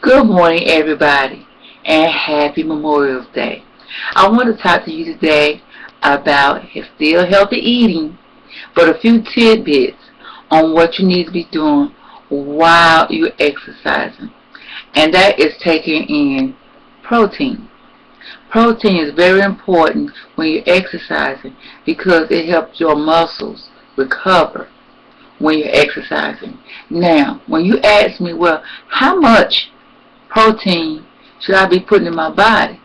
Good morning, everybody, and happy Memorial Day. I want to talk to you today about still healthy eating, but a few tidbits on what you need to be doing while you're exercising, and that is taking in protein. Protein is very important when you're exercising because it helps your muscles recover when you're exercising. Now, when you ask me, well, how much protein should I be putting in my body?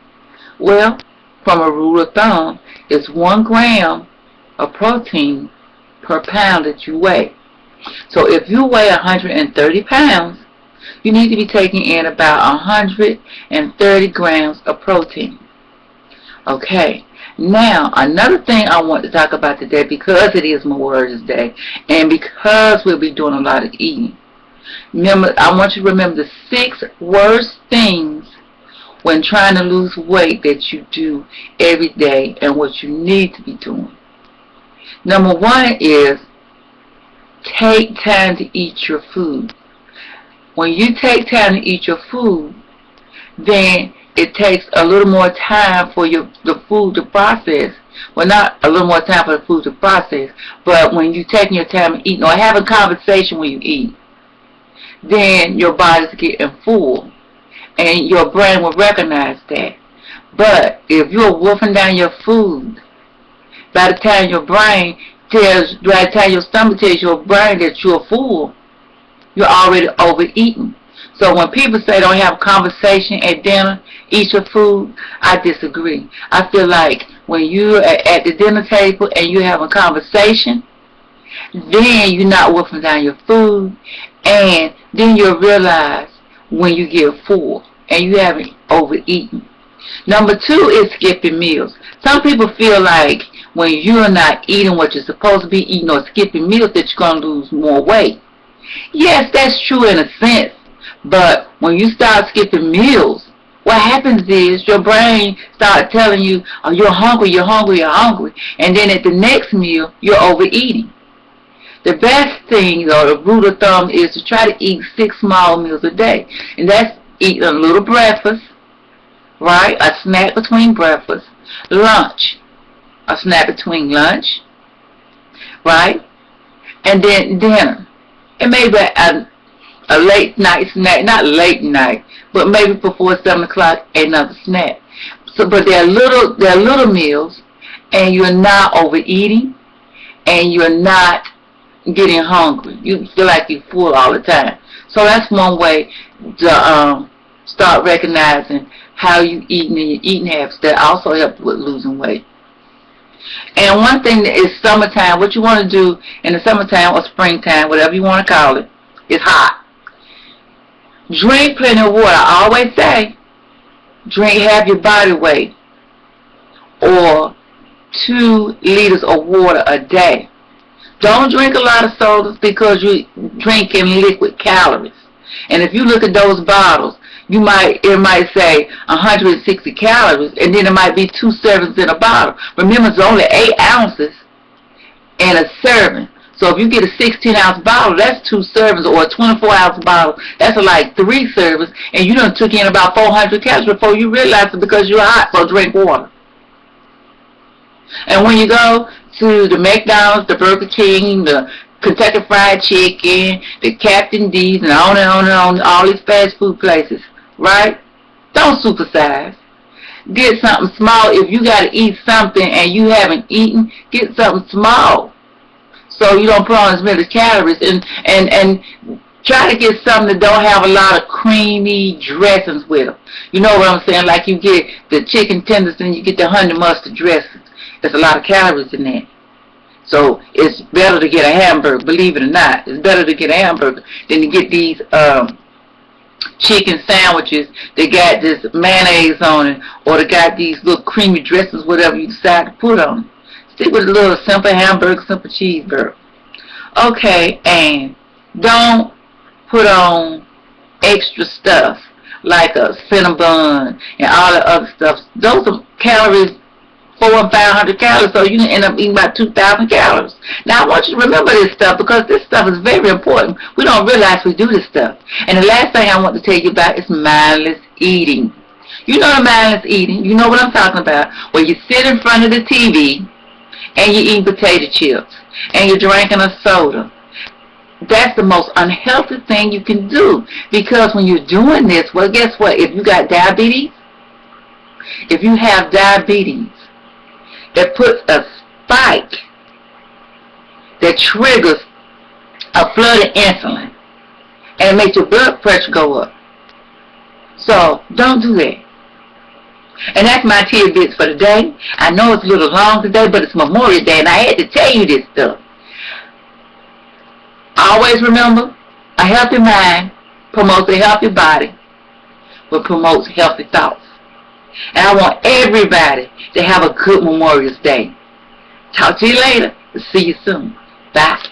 Well, from a rule of thumb, it's 1 gram of protein per pound that you weigh. So if you weigh 130 pounds, you need to be taking in about 130 grams of protein. Okay. Now, another thing I want to talk about today, because it is Memorial Day, and because we'll be doing a lot of eating. Remember, I want you to remember the 6 worst things when trying to lose weight that you do every day and what you need to be doing. Number 1 is take time to eat your food. When you take time to eat your food, then it takes a little more time for the food to process. Well, not a little more time for the food to process, but when you're taking your time eating or having conversation when you eat, then your body's getting full, and your brain will recognize that. But if you're wolfing down your food, by the time your stomach tells your brain that you're full, you're already overeating. So when people say don't have a conversation at dinner, eat your food, I disagree. I feel like when you're at the dinner table and you're having a conversation, then you're not wolfing down your food, and then you'll realize when you get full and you haven't overeaten. Number 2 is skipping meals. Some people feel like when you're not eating what you're supposed to be eating or skipping meals that you're going to lose more weight. Yes, that's true in a sense, but when you start skipping meals, what happens is your brain starts telling you, oh, you're hungry, you're hungry, you're hungry, and then at the next meal, you're overeating. The best thing, or the rule of thumb, is to try to eat 6 small meals a day. And that's eating a little breakfast, right? A snack between breakfast. Lunch, a snack between lunch, right? And then dinner. And maybe a late night snack, not late night, but maybe before 7 o'clock, another snack. So, but they're little meals, and you're not overeating, and you're not getting hungry. You feel like you're full all the time. So that's one way to start recognizing how you eat and your eating habits. That also helps with losing weight. And one thing that is summertime, what you want to do in the summertime or springtime, whatever you want to call it, is hot. Drink plenty of water. I always say, drink half your body weight or 2 liters of water a day. Don't drink a lot of sodas because you're drinking liquid calories. And if you look at those bottles, it might say 160 calories, and then it might be 2 servings in a bottle. Remember, it's only 8 ounces in a serving. So if you get a 16-ounce bottle, that's 2 servings, or a 24-ounce bottle, that's like 3 servings, and you done took in about 400 calories before you realize it because you're hot, so drink water. And when you go to the McDonald's, the Burger King, the Kentucky Fried Chicken, the Captain D's, and on and on and on, all these fast food places, right? Don't supersize. Get something small. If you got to eat something and you haven't eaten, get something small so you don't put on as many calories. And try to get something that don't have a lot of creamy dressings with them. You know what I'm saying? Like you get the chicken tenders and you get the honey mustard dressing. There's a lot of calories in that. So it's better to get a hamburger, believe it or not. It's better to get a hamburger than to get these chicken sandwiches. They got this mayonnaise on it, or they got these little creamy dressings, whatever you decide to put on it. Stick with a little simple hamburger, simple cheeseburger. Okay, and don't put on extra stuff like a Cinnabon and all the other stuff. Those are calories 400 and 500 calories, so you can end up eating about 2,000 calories. Now, I want you to remember this stuff because this stuff is very important. We don't realize we do this stuff. And the last thing I want to tell you about is mindless eating. You know the mindless eating. You know what I'm talking about. Where you sit in front of the TV and you eat potato chips and you're drinking a soda. That's the most unhealthy thing you can do, because when you're doing this, well, guess what? If you got diabetes, if you have diabetes, it puts a spike that triggers a flood of insulin, and it makes your blood pressure go up. So don't do that. And that's my tidbits for today. I know it's a little long today, but it's Memorial Day, and I had to tell you this stuff. Always remember, a healthy mind promotes a healthy body, but promotes healthy thoughts. And I want everybody to have a good Memorial Day. Talk to you later. See you soon. Bye.